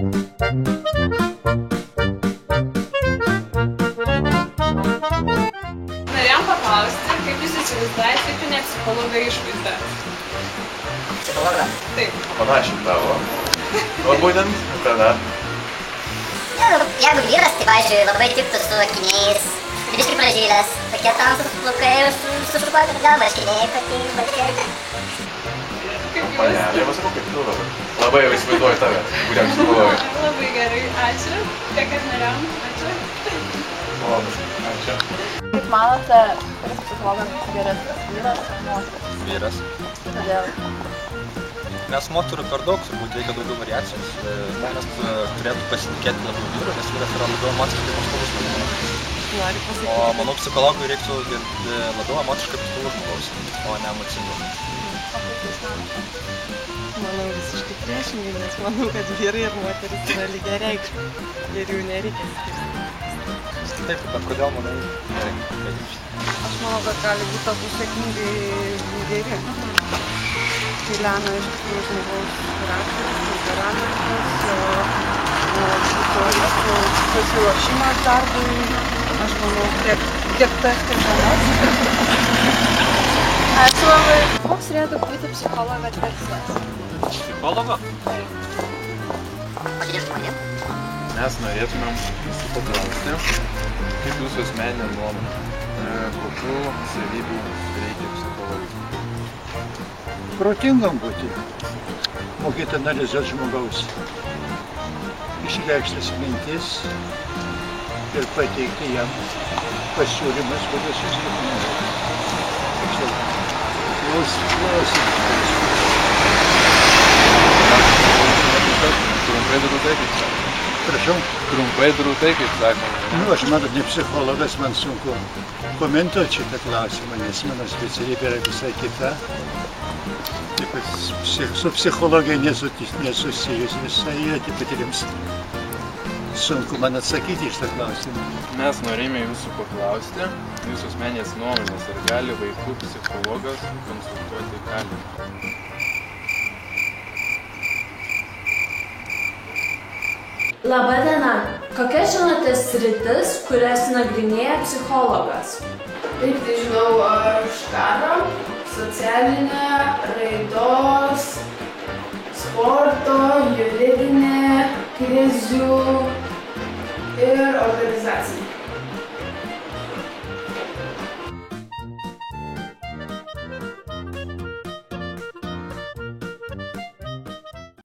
Norėjom paklausti, kaip jūs įsivaizduojate tipinę psichologo išvaizdą? Psichologą? Taip. Panašiai tavo. O būtent tada? Jeigu vyras, tai, pavyzdžiui, labai tiktų su akiniais, biškai pražylės, tokie tamsūs plaukai, sušukuoti gal marškiniai, bačkėliai. Kaip jūs? Panelė, aš sakau, kaip tu dabar. Labai jau įsivaizduoju tave, būtent psichologai. Labai gerai, ačiū. Tiek, kad norėjom, ačiū. Malonu, ačiū. Kaip manote, kuris psichologas geresnis, vyras ar moteris? Vyras. Kodėl? Nes moterų per daug, turbūt reikia daugiau variacijos. Žmonės turėtų pasitikėti labiau vyrų, nes vyras yra labiau emociškai pastovus žmogus. Nori pasakyti. O manau, psichologui reiktų labiau emociškai pastovus žmogaus, o ne emocingo. O kaip jūs manote? Manau visiškai priešingai, nes manau, kad vyrai ir moteris yra lygiareikšmiai ir jų nereikia skirti. Taip, bet kodėl manau nereikia? Aš manau, kad gali būti abu sėkmingai geri. Tai lemia iš tikrųjų žmogaus charakteris, temperamentas, pasiruošimas darbui. Aš manau, tiek tas, tiek anas. Ačiū labai. Koks turėtų būti psichologas verslas? Psichologo? Mes norėtumėm jūsų paklausti, kaip jūsų asmeninė nuomonė, kokių savybių reikia psichologui? Protingam būti, mokėti analizuoti žmogaus, išreikštas mintis ir pateikti jam pasiūlymus, kuriuos jis rekomenduoja. Klausimas. Trumpai drūtai, kaip sakoma. Prašau? Trumpai drūtai, kaip sakoma. Aš matot, ne psichologas, man sunku komentuoti šitą klausimą, nes mano specialybė yra visai kita. Taip pat su psichologija nesusijus visai, taip pat ir jums sunku man atsakyti iš tą klausimą. Mes norėjome jūsų paklausti, jūsų asmeninės nuomonės, ar gali vaikų psichologas konsultuoti kalinį? Labą dieną. Kokia žinote sritis, kurias nagrinėja psichologas? Taip, tai žinau, škaro, socialinė, raidos, sporto, juridinė, krizių ir organizacinė.